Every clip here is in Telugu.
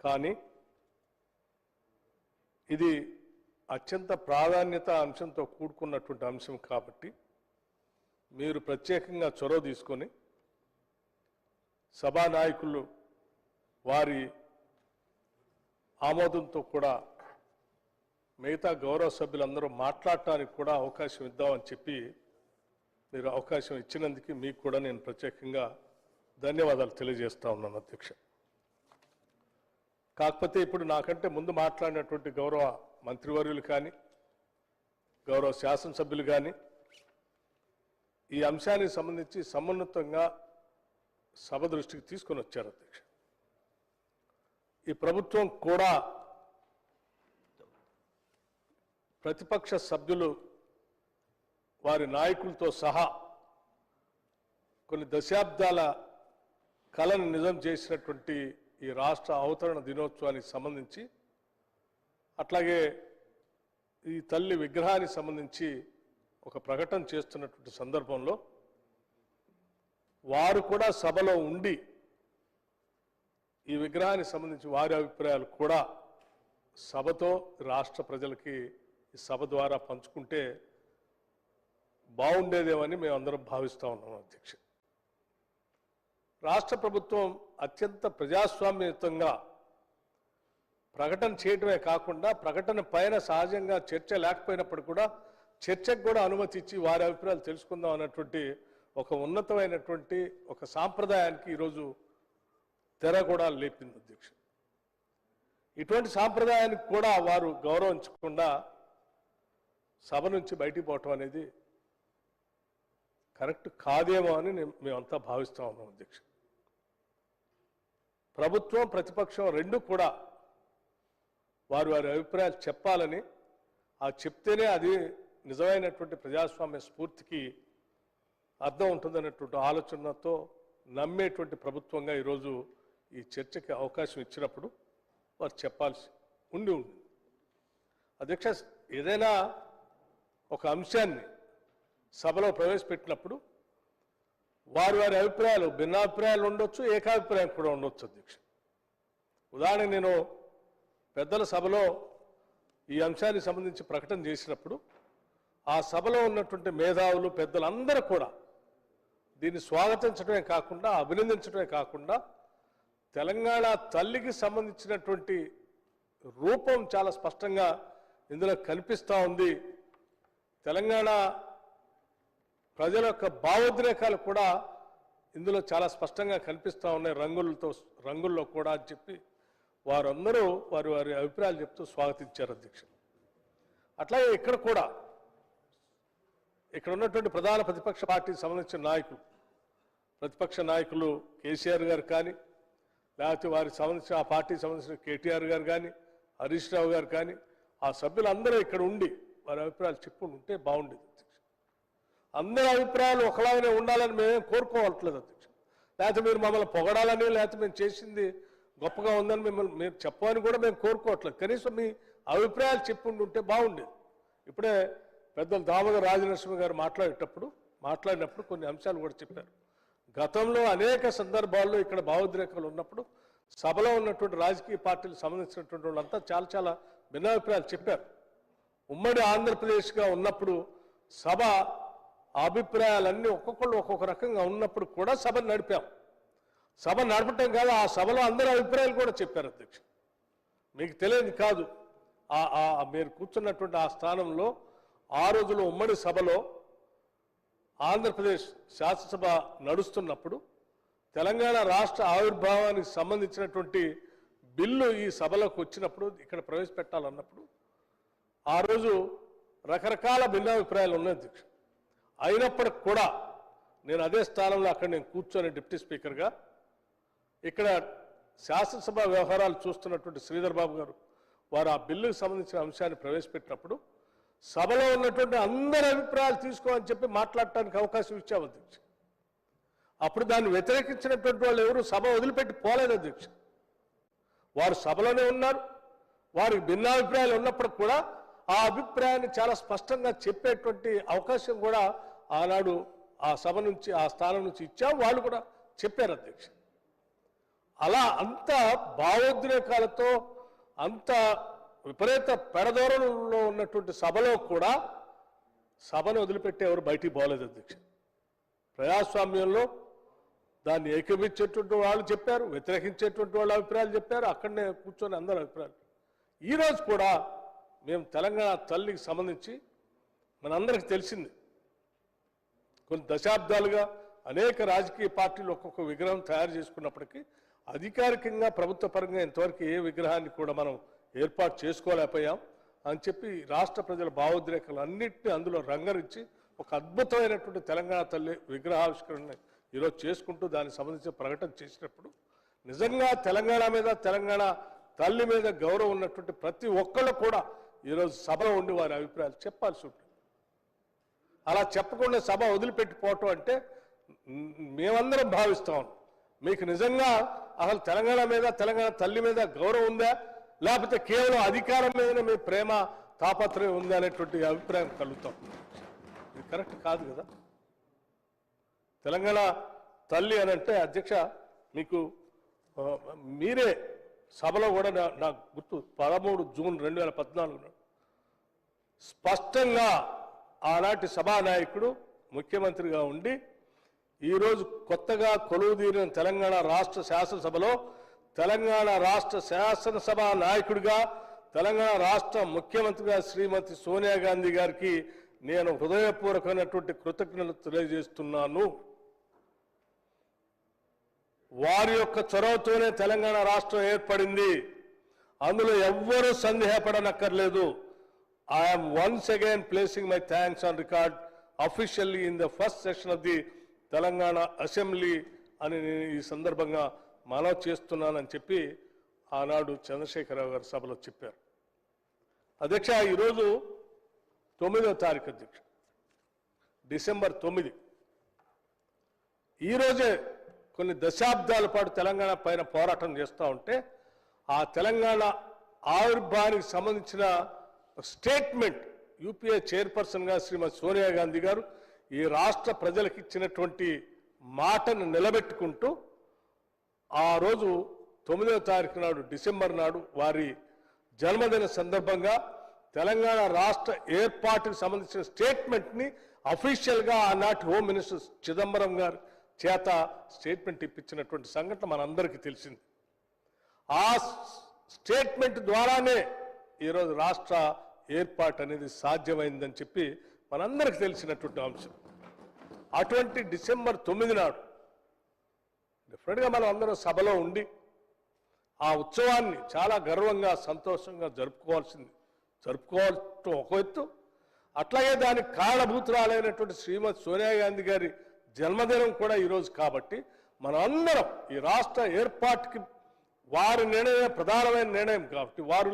కానీ ఇది అత్యంత ప్రాధాన్యత అంశంతో కూడుకున్నటువంటి అంశం కాబట్టి మీరు ప్రత్యేకంగా చొరవ తీసుకొని సభానాయకులు వారి ఆమోదంతో కూడా మిగతా గౌరవ సభ్యులందరూ మాట్లాడటానికి కూడా అవకాశం ఇద్దామని చెప్పి మీరు అవకాశం ఇచ్చినందుకు మీకు కూడా నేను ప్రత్యేకంగా ధన్యవాదాలు తెలియజేస్తా ఉన్నాను అధ్యక్ష. కాకపోతే ఇప్పుడు నాకంటే ముందు మాట్లాడినటువంటి గౌరవ మంత్రివర్యులు కానీ గౌరవ శాసనసభ్యులు కానీ ఈ అంశానికి సంబంధించి సమున్నతంగా సభ దృష్టికి తీసుకొని వచ్చారు అధ్యక్ష. ఈ ప్రభుత్వం కూడా ప్రతిపక్ష సభ్యులు వారి నాయకులతో సహా కొన్ని దశాబ్దాల కళను నిజం చేసినటువంటి ఈ రాష్ట్ర అవతరణ దినోత్సవానికి సంబంధించి అట్లాగే ఈ తల్లి విగ్రహానికి సంబంధించి ఒక ప్రకటన చేస్తున్నటువంటి సందర్భంలో వారు కూడా సభలో ఉండి ఈ విగ్రహానికి సంబంధించి వారి అభిప్రాయాలు కూడా సభతో రాష్ట్ర ప్రజలకి ఈ సభ ద్వారా పంచుకుంటే బాగుండేదేమని మేమందరం భావిస్తూ ఉన్నాం అధ్యక్ష. రాష్ట్ర ప్రభుత్వం అత్యంత ప్రజాస్వామ్యయుతంగా ప్రకటన చేయటమే కాకుండా ప్రకటన పైన సహజంగా చర్చ లేకపోయినప్పుడు కూడా చర్చకు కూడా అనుమతి ఇచ్చి వారి అభిప్రాయాలు తెలుసుకుందాం అన్నటువంటి ఒక ఉన్నతమైనటువంటి ఒక సాంప్రదాయానికి ఈరోజు తెర కూడా లేపింది అధ్యక్ష. ఇటువంటి సాంప్రదాయానికి కూడా వారు గౌరవించకుండా సభ నుంచి బయటికి పోవటం అనేది కరెక్ట్ కాదేమో అని మేమంతా భావిస్తూ ఉన్నాం అధ్యక్ష. ప్రభుత్వం ప్రతిపక్షం రెండు కూడా వారి వారి అభిప్రాయాలు చెప్పాలని, ఆ చెప్తేనే అది నిజమైనటువంటి ప్రజాస్వామ్య స్ఫూర్తికి అర్థం ఉంటుందనేటువంటి ఆలోచనతో నమ్మేటువంటి ప్రభుత్వంగా ఈరోజు ఈ చర్చకి అవకాశం ఇచ్చినప్పుడు వారు చెప్పాల్సి ఉండి అధ్యక్ష. ఏదైనా ఒక అంశాన్ని సభలో ప్రవేశపెట్టినప్పుడు వారి వారి అభిప్రాయాలు భిన్నాభిప్రాయాలు ఉండొచ్చు, ఏకాభిప్రాయం కూడా ఉండొచ్చు అధ్యక్ష. ఉదాహరణకు నేను పెద్దల సభలో ఈ అంశానికి సంబంధించి ప్రకటన చేసినప్పుడు ఆ సభలో ఉన్నటువంటి మేధావులు పెద్దలందరూ కూడా దీన్ని స్వాగతించడమే కాకుండా అభినందించడమే కాకుండా తెలంగాణ తల్లికి సంబంధించినటువంటి రూపం చాలా స్పష్టంగా ఇందులో కనిపిస్తూ ఉంది. తెలంగాణ ప్రజల యొక్క భావోద్రేకాలు కూడా ఇందులో చాలా స్పష్టంగా కనిపిస్తూ ఉన్నాయి రంగుల్లో కూడా అని చెప్పి వారందరూ వారి వారి అభిప్రాయాలు చెప్తూ స్వాగతించారు అధ్యక్ష. అట్లాగే ఇక్కడ కూడా ఇక్కడ ఉన్నటువంటి ప్రధాన ప్రతిపక్ష పార్టీకి సంబంధించిన నాయకులు, ప్రతిపక్ష నాయకులు కేసీఆర్ గారు కానీ లేకపోతే వారికి సంబంధించిన ఆ పార్టీకి సంబంధించిన కేటీఆర్ గారు కానీ హరీష్ రావు గారు కానీ ఆ సభ్యులందరూ ఇక్కడ ఉండి వారి అభిప్రాయాలు చెప్పుకుంటూ ఉంటే బాగుండేది అధ్యక్ష. అందరి అభిప్రాయాలు ఒకలాగానే ఉండాలని మేమేం కోరుకోవట్లేదు అధ్యక్ష. లేకపోతే మీరు మమ్మల్ని పొగడాలని లేకపోతే మేము చేసింది గొప్పగా ఉందని మిమ్మల్ని మీరు చెప్పని కూడా మేము కోరుకోవట్లేదు. కనీసం మీ అభిప్రాయాలు చెప్పుకుంటుంటే బాగుండేది. ఇప్పుడే పెద్దలు దామోదర్ రాజనరసింహ గారు మాట్లాడినప్పుడు కొన్ని అంశాలు కూడా చెప్పారు. గతంలో అనేక సందర్భాల్లో ఇక్కడ భావోద్రేకాలు ఉన్నప్పుడు సభలో ఉన్నటువంటి రాజకీయ పార్టీలకు సంబంధించినటువంటి వాళ్ళంతా చాలా చాలా భిన్నాభిప్రాయాలు చెప్పారు. ఉమ్మడి ఆంధ్రప్రదేశ్గా ఉన్నప్పుడు సభ అభిప్రాయాలన్నీ ఒక్కొక్కళ్ళు ఒక్కొక్క రకంగా ఉన్నప్పుడు కూడా సభను నడిపాం. సభ నడపటం కాదు, ఆ సభలో అందరి అభిప్రాయాలు కూడా చెప్పారు అధ్యక్ష. మీకు తెలియదు కాదు, మీరు కూర్చున్నటువంటి ఆ స్థానంలో ఆ రోజులో ఉమ్మడి సభలో ఆంధ్రప్రదేశ్ శాసనసభ నడుస్తున్నప్పుడు తెలంగాణ రాష్ట్ర ఆవిర్భావానికి సంబంధించినటువంటి బిల్లు ఈ సభలోకి వచ్చినప్పుడు ఇక్కడ ప్రవేశపెట్టాలన్నప్పుడు ఆ రోజు రకరకాల భిన్నాభిప్రాయాలు ఉన్నాయి అధ్యక్ష. అయినప్పటికి కూడా నేను అదే స్థానంలో అక్కడ నేను కూర్చొని డిప్యూటీ స్పీకర్గా ఇక్కడ శాసనసభ వ్యవహారాలు చూస్తున్నటువంటి శ్రీధర్ బాబు గారు వారు ఆ బిల్లుకు సంబంధించిన అంశాన్ని ప్రవేశపెట్టినప్పుడు సభలో ఉన్నటువంటి అందరి అభిప్రాయాలు తీసుకోమని చెప్పి మాట్లాడటానికి అవకాశం ఇచ్చాము అధ్యక్ష. అప్పుడు దాన్ని వ్యతిరేకించినటువంటి వాళ్ళు ఎవరు సభ వదిలిపెట్టి పోలేదు అధ్యక్ష. వారు సభలోనే ఉన్నారు. వారికి భిన్నాభిప్రాయాలు ఉన్నప్పుడు కూడా ఆ అభిప్రాయాన్ని చాలా స్పష్టంగా చెప్పేటువంటి అవకాశం కూడా ఆనాడు ఆ సభ నుంచి ఆ స్థానం నుంచి ఇచ్చాము. వాళ్ళు కూడా చెప్పారు అధ్యక్ష. అలా అంత భావోద్రేకాలతో అంత విపరీత పెడదోరణలో ఉన్నటువంటి సభలో కూడా సభను వదిలిపెట్టి ఎవరు బయటికి పోలేదు అధ్యక్ష. ప్రజాస్వామ్యంలో దాన్ని ఏకీభవించేటువంటి వాళ్ళు చెప్పారు, వ్యతిరేకించేటువంటి వాళ్ళ అభిప్రాయాలు చెప్పారు, అక్కడనే కూర్చొని అందరి అభిప్రాయాలు. ఈరోజు కూడా మేము తెలంగాణ తల్లికి సంబంధించి మనందరికీ తెలిసింది, కొన్ని దశాబ్దాలుగా అనేక రాజకీయ పార్టీలు ఒక్కొక్క విగ్రహం తయారు చేసుకున్నప్పటికీ అధికారికంగా ప్రభుత్వ పరంగా ఇంతవరకు ఏ విగ్రహాన్ని కూడా మనం ఏర్పాటు చేసుకోలేకపోయాం అని చెప్పి రాష్ట్ర ప్రజల భావోద్రేకాలు అన్నింటినీ అందులో రంగరించి ఒక అద్భుతమైనటువంటి తెలంగాణ తల్లి విగ్రహావిష్కరణ ఈరోజు చేసుకుంటూ దానికి సంబంధించిన ప్రకటన చేసినప్పుడు నిజంగా తెలంగాణ మీద, తెలంగాణ తల్లి మీద గౌరవం ఉన్నటువంటి ప్రతి ఒక్కళ్ళు కూడా ఈరోజు సభలో ఉండి వారి అభిప్రాయాలు చెప్పాల్సి ఉంటుంది. అలా చెప్పకుండా సభ వదిలిపెట్టిపోవటం అంటే మేమందరం భావిస్తాం, మీకు నిజంగా అసలు తెలంగాణ మీద, తెలంగాణ తల్లి మీద గౌరవం ఉందా, లేకపోతే కేవలం అధికారం మీదనే మీ ప్రేమ తాపత్రయం ఉందా అనేటువంటి అభిప్రాయం కలుగుతాం. ఇది కరెక్ట్ కాదు కదా. తెలంగాణ తల్లి అని అంటే అధ్యక్ష, మీకు మీరే సభలో కూడా నాకు గుర్తు 13 జూన్ 2014 స్పష్టంగా ఆనాటి సభానాయకుడు ముఖ్యమంత్రిగా ఉండి ఈరోజు కొత్తగా కొలువుదీరిన తెలంగాణ రాష్ట్ర శాసనసభలో తెలంగాణ రాష్ట్ర శాసనసభ నాయకుడిగా, తెలంగాణ రాష్ట్ర ముఖ్యమంత్రిగా శ్రీమతి సోనియా గాంధీ గారికి నేను హృదయపూర్వకమైనటువంటి కృతజ్ఞతలు తెలియజేస్తున్నాను. వారి యొక్క చొరవతోనే తెలంగాణ రాష్ట్రం ఏర్పడింది, అందులో ఎవ్వరూ సందేహపడనక్కర్లేదు. I'm once again placing my thanks on record officially in the first session of the Telangana assembly అని నేను ఈ సందర్భంగా మనవి చేస్తున్నానని చెప్పి ఆనాడు చంద్రశేఖరరావు గారు సభలో చెప్పారు. అధ్యక్ష, ఈరోజు 9వ తారీఖు అధ్యక్ష, డిసెంబర్ 9. ఈరోజే కొన్ని దశాబ్దాల పాటు తెలంగాణ పైన పోరాటం చేస్తూ ఉంటే ఆ తెలంగాణ ఆవిర్భావానికి సంబంధించిన స్టేట్మెంట్ యూపీఏ చైర్పర్సన్గా శ్రీమతి సోనియా గాంధీ గారు ఈ రాష్ట్ర ప్రజలకు ఇచ్చినటువంటి మాటను నిలబెట్టుకుంటూ ఆ రోజు 9వ తారీఖు నాడు, డిసెంబర్ నాడు వారి జన్మదిన సందర్భంగా తెలంగాణ రాష్ట్ర ఏర్పాటుకు సంబంధించిన స్టేట్మెంట్ని అఫీషియల్గా ఆనాటి హోమ్ మినిస్టర్ చిదంబరం గారు చేత స్టేట్మెంట్ ఇప్పించినటువంటి సంఘటన మనందరికీ తెలిసింది. ఆ స్టేట్మెంట్ ద్వారానే ఈరోజు రాష్ట్ర ఏర్పాటు అనేది సాధ్యమైందని చెప్పి మనందరికీ తెలిసినటువంటి అంశం. అటువంటి డిసెంబర్ 9 నాడు డెఫినెట్గా మనం అందరం సభలో ఉండి ఆ ఉత్సవాన్ని చాలా గర్వంగా, సంతోషంగా జరుపుకోవటం ఒక ఎత్తు. అట్లాగే దానికి కారణభూతురాలైనటువంటి శ్రీమతి సోనియా గాంధీ గారి జన్మదినం కూడా ఈరోజు కాబట్టి మనం అందరం ఈ రాష్ట్ర ఏర్పాటుకి వారి నిర్ణయమే ప్రధానమైన నిర్ణయం కాబట్టి, వారు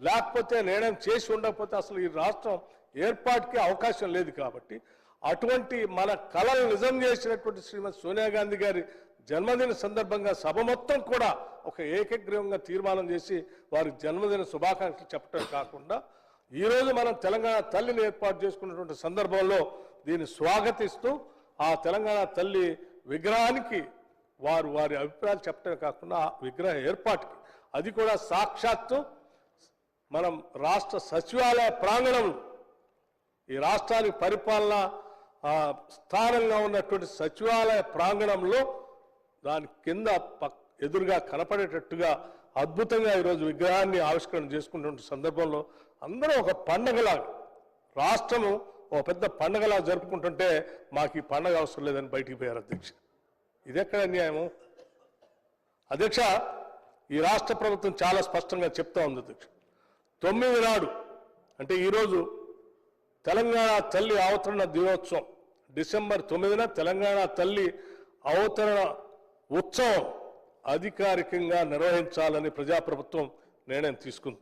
లేకపోతే నిర్ణయం చేసి ఉండకపోతే అసలు ఈ రాష్ట్రం ఏర్పాటుకి అవకాశం లేదు కాబట్టి, అటువంటి మన కళలు నిజం చేసినటువంటి శ్రీమతి సోనియా గాంధీ గారి జన్మదిన సందర్భంగా సభ మొత్తం కూడా ఒక ఏకగ్రీవంగా తీర్మానం చేసి వారి జన్మదిన శుభాకాంక్షలు చెప్పడం కాకుండా ఈరోజు మనం తెలంగాణ తల్లిని ఏర్పాటు చేసుకున్నటువంటి సందర్భంలో దీన్ని స్వాగతిస్తూ ఆ తెలంగాణ తల్లి విగ్రహానికి వారి అభిప్రాయాలు చెప్పడమే కాకుండా ఆ విగ్రహ ఏర్పాటుకి, అది కూడా సాక్షాత్తు మనం రాష్ట్ర సచివాలయ ప్రాంగణంలో, ఈ రాష్ట్రానికి పరిపాలన స్థానంగా ఉన్నటువంటి సచివాలయ ప్రాంగణంలో దాని కింద ఎదురుగా కనపడేటట్టుగా అద్భుతంగా ఈరోజు విగ్రహాన్ని ఆవిష్కరణ చేసుకున్నటువంటి సందర్భంలో అందరూ ఒక పండగలాగా, రాష్ట్రము ఒక పెద్ద పండగలా జరుపుకుంటుంటే మాకు ఈ పండగ అవసరం లేదని బయటికి పోయారు అధ్యక్ష. ఇదెక్కడ అన్యాయము అధ్యక్ష? ఈ రాష్ట్ర ప్రభుత్వం చాలా స్పష్టంగా చెప్తా ఉంది అధ్యక్ష. 9 నాడు అంటే ఈరోజు తెలంగాణ తల్లి అవతరణ దినోత్సవం, డిసెంబర్ 9న తెలంగాణ తల్లి అవతరణ ఉత్సవం అధికారికంగా నిర్వహించాలని ప్రజాప్రభుత్వం నిర్ణయం తీసుకుంది.